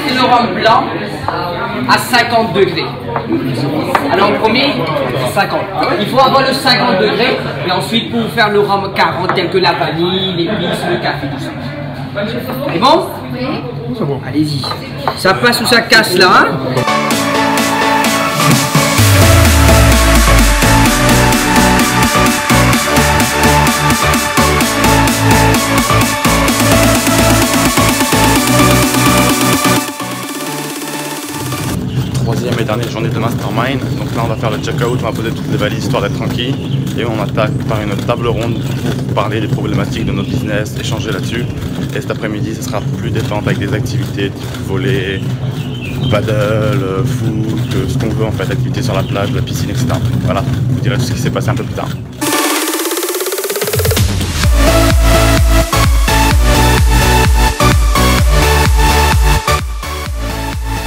C'est le rhum blanc à 50 degrés. Alors en premier, 50. Il faut avoir le 50 degrés et ensuite pour faire le rhum 40 tel que la vanille, l'épice, le café, tout ça. C'est bon? C'est bon. Allez-y. Ça passe ou ça casse là, hein? Troisième et dernière journée de Mastermind. Donc là on va faire le check-out, on va poser toutes les valises histoire d'être tranquille et on attaque par une table ronde pour parler des problématiques de notre business, échanger là-dessus. Et cet après-midi ce sera plus détente avec des activités type volley, paddle, foot, ce qu'on veut en fait, activités sur la plage, la piscine, etc. Voilà, je vous dirai tout ce qui s'est passé un peu plus tard.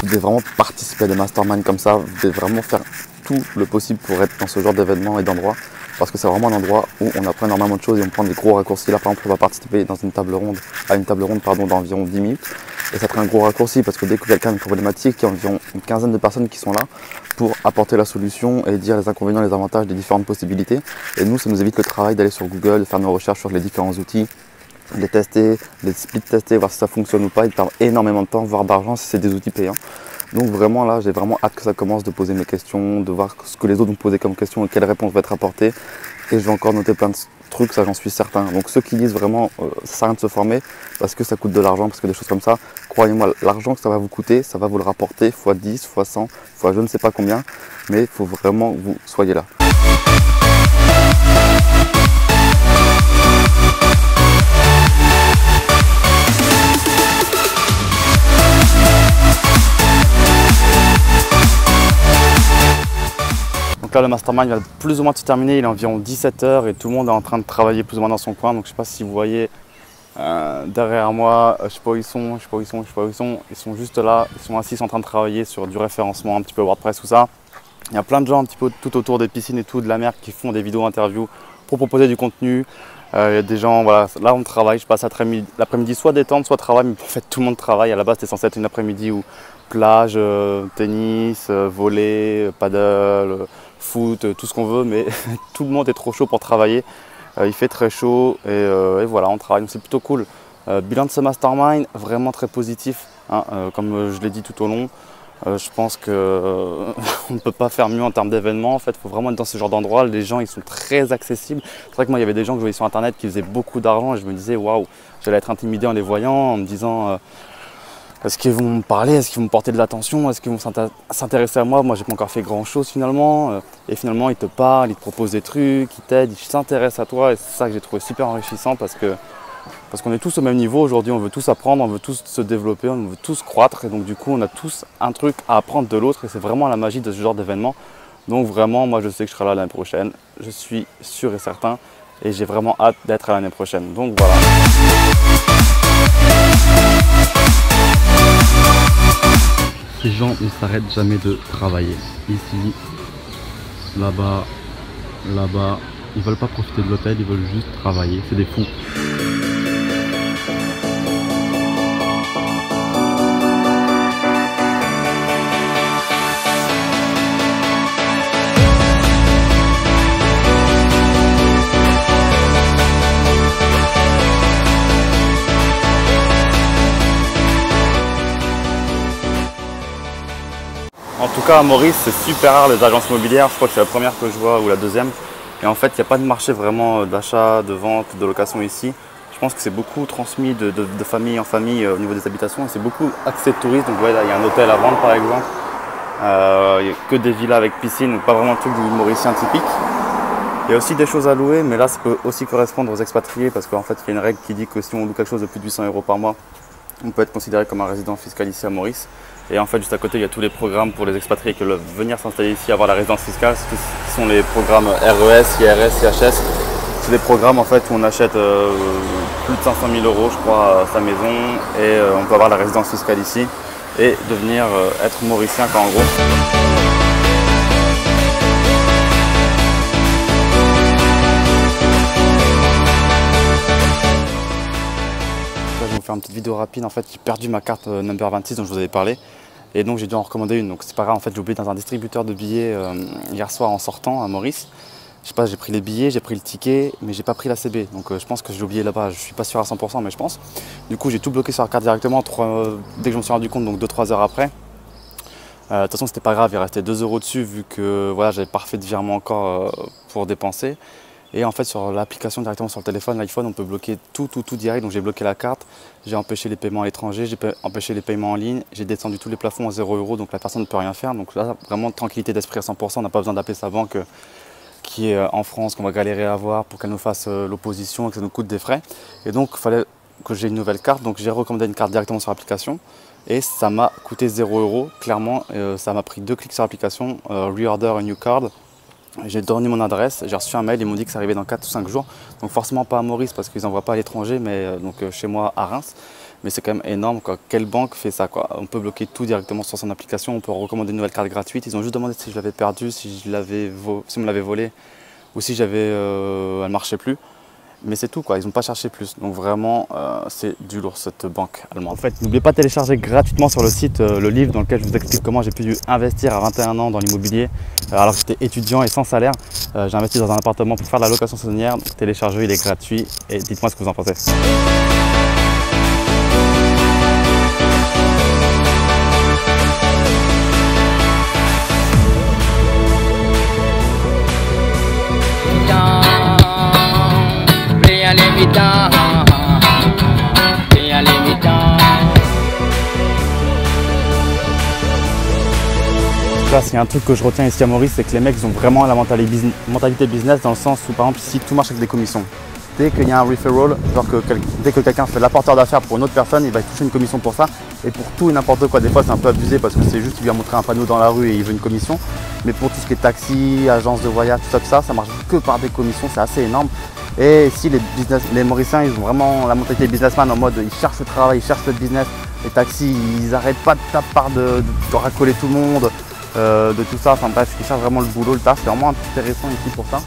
Vous devez vraiment participer à des masterminds comme ça, vous devez vraiment faire tout le possible pour être dans ce genre d'événements et d'endroits, parce que c'est vraiment un endroit où on apprend énormément de choses et on prend des gros raccourcis. Là par exemple on va participer dans une table ronde, d'environ 10 minutes, et ça sera un gros raccourci parce que dès que quelqu'un a une problématique, il y a environ une quinzaine de personnes qui sont là pour apporter la solution et dire les inconvénients et les avantages des différentes possibilités. Et nous, ça nous évite le travail d'aller sur Google, de faire nos recherches sur les différents outils, les tester, les split tester, voir si ça fonctionne ou pas. Il perd énormément de temps, voire d'argent si c'est des outils payants. Donc vraiment là, j'ai vraiment hâte que ça commence, de poser mes questions, de voir ce que les autres vont poser comme questions et quelles réponses vont être apportées. Et je vais encore noter plein de trucs, ça j'en suis certain. Donc ceux qui disent vraiment ça sert à rien de se former parce que ça coûte de l'argent, parce que des choses comme ça, croyez-moi, l'argent que ça va vous coûter, ça va vous le rapporter x 10, x 100, x je ne sais pas combien, mais il faut vraiment que vous soyez là. Là, le mastermind va plus ou moins se terminer, il est environ 17 h et tout le monde est en train de travailler plus ou moins dans son coin. Donc je ne sais pas si vous voyez derrière moi, je ne sais pas où ils sont, ils sont juste là, ils sont assis, ils sont en train de travailler sur du référencement, un petit peu WordPress, tout ça. Il y a plein de gens un petit peu tout autour des piscines et tout, de la mer, qui font des vidéos interviews pour proposer du contenu. Il y a des gens, voilà, là on travaille, je passe l'après-midi soit détente, soit travail, mais en fait tout le monde travaille. À la base c'était censé être une après-midi où plage, tennis, volley, paddle, foot, tout ce qu'on veut, mais tout le monde est trop chaud pour travailler. Il fait très chaud et voilà, on travaille, donc c'est plutôt cool. Bilan de ce mastermind, vraiment très positif, hein, comme je l'ai dit tout au long. Je pense qu'on ne peut pas faire mieux en termes d'événements. En fait, il faut vraiment être dans ce genre d'endroit. Les gens, ils sont très accessibles. C'est vrai que moi, il y avait des gens que je voyais sur Internet qui faisaient beaucoup d'argent et je me disais, waouh, j'allais être intimidé en les voyant, en me disant, est-ce qu'ils vont me parler, est-ce qu'ils vont me porter de l'attention, est-ce qu'ils vont s'intéresser à moi? Moi, j'ai pas encore fait grand-chose finalement. Et finalement, ils te parlent, ils te proposent des trucs, ils t'aident, ils s'intéressent à toi. Et c'est ça que j'ai trouvé super enrichissant parce qu'on est tous au même niveau aujourd'hui, on veut tous apprendre, on veut tous se développer, on veut tous croître et donc du coup on a tous un truc à apprendre de l'autre et c'est vraiment la magie de ce genre d'événement. Donc vraiment, moi je sais que je serai là l'année prochaine, je suis sûr et certain et j'ai vraiment hâte d'être à l'année prochaine. Donc voilà. Ces gens ne s'arrêtent jamais de travailler. Ici, là-bas, là-bas. Ils veulent pas profiter de l'hôtel, ils veulent juste travailler. C'est des fous. En tout cas à Maurice, c'est super rare les agences immobilières. Je crois que c'est la première que je vois ou la deuxième. Et en fait, il n'y a pas de marché vraiment d'achat, de vente, de location ici. Je pense que c'est beaucoup transmis de famille en famille au niveau des habitations. C'est beaucoup axé de tourisme. Donc, ouais, là, il y a un hôtel à vendre par exemple. Il n'y a que des villas avec piscine, donc pas vraiment un truc du mauricien typique. Il y a aussi des choses à louer, mais là ça peut aussi correspondre aux expatriés parce qu'en fait il y a une règle qui dit que si on loue quelque chose de plus de 800 € par mois, on peut être considéré comme un résident fiscal ici à Maurice. Et en fait juste à côté il y a tous les programmes pour les expatriés qui veulent venir s'installer ici, avoir la résidence fiscale. Ce sont les programmes RES, IRS, IHS. C'est des programmes en fait où on achète plus de 500 000 € je crois sa maison et on peut avoir la résidence fiscale ici et devenir être mauricien quoi en gros. Je vais vous faire une petite vidéo rapide. En fait, j'ai perdu ma carte number 26 dont je vous avais parlé et donc j'ai dû en recommander une. Donc c'est pas grave, en fait j'ai oublié dans un distributeur de billets hier soir en sortant à Maurice. Je sais pas, j'ai pris les billets, j'ai pris le ticket, mais j'ai pas pris la CB. Donc je pense que j'ai oublié là-bas. Je suis pas sûr à 100%, mais je pense. Du coup, j'ai tout bloqué sur la carte directement dès que je me suis rendu compte, donc 2-3 heures après. De toute façon, c'était pas grave, il restait 2 € dessus vu que voilà, j'avais pas refait de virement encore pour dépenser. Et en fait, sur l'application directement sur le téléphone, l'iPhone, on peut bloquer tout direct. Donc j'ai bloqué la carte, j'ai empêché les paiements à l'étranger, j'ai empêché les paiements en ligne, j'ai descendu tous les plafonds à 0 €, donc la personne ne peut rien faire. Donc là, vraiment tranquillité d'esprit à 100%, on n'a pas besoin d'appeler sa banque qui est en France, qu'on va galérer à avoir pour qu'elle nous fasse l'opposition et que ça nous coûte des frais. Et donc il fallait que j'ai une nouvelle carte, donc j'ai recommandé une carte directement sur l'application et ça m'a coûté 0 €, clairement. Ça m'a pris 2 clics sur l'application, Reorder a new card. J'ai donné mon adresse, j'ai reçu un mail, ils m'ont dit que ça arrivait dans 4 ou 5 jours. Donc forcément pas à Maurice parce qu'ils n'envoient pas à l'étranger, mais chez moi à Reims. Mais c'est quand même énorme, quoi. Quelle banque fait ça, quoi? On peut bloquer tout directement sur son application, on peut recommander une nouvelle carte gratuite. Ils ont juste demandé si je l'avais perdue, si on me l'avait volée ou si elle ne marchait plus. Mais c'est tout, quoi. Ils n'ont pas cherché plus. Donc vraiment, c'est du lourd cette banque allemande. En fait, n'oubliez pas de télécharger gratuitement sur le site le livre dans lequel je vous explique comment j'ai pu investir à 21 ans dans l'immobilier alors que j'étais étudiant et sans salaire. J'ai investi dans un appartement pour faire de la location saisonnière. Donc téléchargez, il est gratuit et dites-moi ce que vous en pensez. S'il y a un truc que je retiens ici à Maurice, c'est que les mecs ils ont vraiment la mentalité business dans le sens où par exemple ici tout marche avec des commissions. Dès qu'il y a un referral, genre dès que quelqu'un fait l'apporteur d'affaires pour une autre personne, il va toucher une commission pour ça. Et pour tout et n'importe quoi, des fois c'est un peu abusé parce que c'est juste qu'il vient montrer un panneau dans la rue et il veut une commission. Mais pour tout ce qui est taxi, agence de voyage, tout ça, ça marche que par des commissions, c'est assez énorme. Et ici les Mauriciens ils ont vraiment la mentalité businessman en mode ils cherchent le travail, ils cherchent le business. Les taxis ils n'arrêtent pas de taper part de racoler tout le monde. De tout ça, enfin bref, ils cherchent vraiment le boulot, le taf, c'est vraiment intéressant ici pour ça.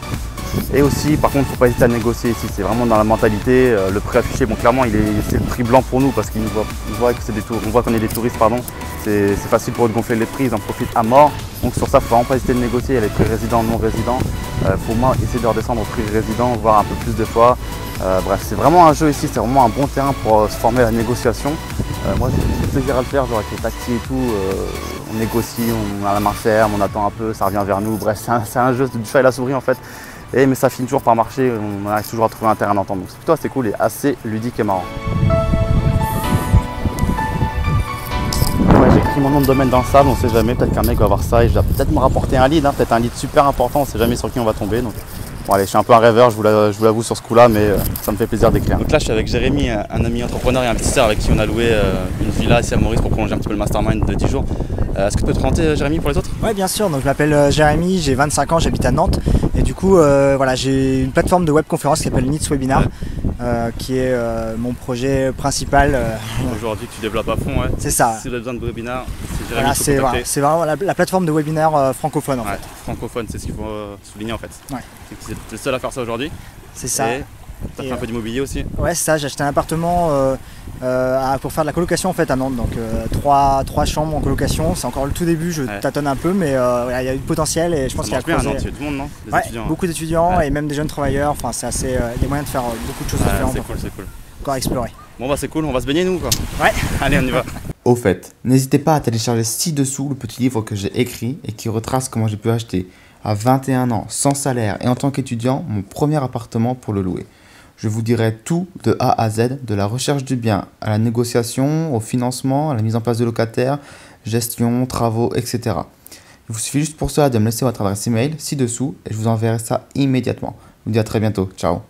Et aussi, par contre, il ne faut pas hésiter à négocier ici, c'est vraiment dans la mentalité, le prix affiché, bon clairement c'est le prix blanc pour nous parce qu'ils nous voient que c'est on voit qu'on est des touristes, pardon. C'est facile pour eux de gonfler les prix, ils en profitent à mort. Donc sur ça, il ne faut vraiment pas hésiter de négocier, il y a les prix résidents, non résidents. Il faut au moins essayer de redescendre au prix résident, voire un peu plus des fois. Bref, c'est vraiment un jeu ici, c'est vraiment un bon terrain pour se former à la négociation. Moi j'ai beaucoup de plaisir à le faire, genre avec les taxis et tout, on négocie, on a la main ferme, on attend un peu, ça revient vers nous, bref c'est un jeu du chat et la souris en fait. Mais ça finit toujours par marcher, on arrive toujours à trouver un terrain d'entente, donc c'est plutôt assez cool et assez ludique et marrant. Ouais, j'ai écrit mon nom de domaine dans le sable, on sait jamais, peut-être qu'un mec va voir ça et je vais peut-être me rapporter un lead, peut-être un lead super important, on sait jamais sur qui on va tomber. Donc. Bon allez, je suis un peu un rêveur, je vous l'avoue sur ce coup-là, mais ça me fait plaisir d'écrire. Donc là, je suis avec Jérémy, un ami entrepreneur et investisseur avec qui on a loué une villa ici à Maurice pour prolonger un petit peu le mastermind de 10 jours. Est-ce que tu peux te présenter, Jérémy, pour les autres? Oui, bien sûr. Donc, je m'appelle Jérémy, j'ai 25 ans, j'habite à Nantes. Et du coup, voilà, j'ai une plateforme de webconférence qui s'appelle Needs Webinar, qui est mon projet principal. Aujourd'hui, que tu développes à fond, ouais. C'est ça. Si vous avez besoin de webinaire, c'est Jérémy. Voilà, c'est vraiment la plateforme de webinaire francophone en fait. Francophone, c'est ce qu'il faut souligner en fait. Ouais. C'est le seul à faire ça aujourd'hui. C'est ça. Tu as fait un peu d'immobilier aussi? Ouais, c'est ça, j'ai acheté un appartement pour faire de la colocation en fait à Nantes, donc 3 chambres en colocation, c'est encore le tout début, je tâtonne un peu, mais il y a du potentiel et je pense qu'il y a bien à Nantes, il y a du monde, non? Des étudiants, beaucoup d'étudiants et même des jeunes travailleurs, enfin c'est assez, il y a moyen de faire beaucoup de choses différentes. C'est cool. Encore à explorer. Bon bah c'est cool, on va se baigner nous quoi. Ouais. Allez, on y va. Au fait, n'hésitez pas à télécharger ci-dessous le petit livre que j'ai écrit et qui retrace comment j'ai pu acheter à 21 ans, sans salaire et en tant qu'étudiant, mon premier appartement pour le louer. Je vous dirai tout de A à Z, de la recherche du bien à la négociation, au financement, à la mise en place de locataires, gestion, travaux, etc. Il vous suffit juste pour cela de me laisser votre adresse email ci-dessous et je vous enverrai ça immédiatement. Je vous dis à très bientôt. Ciao.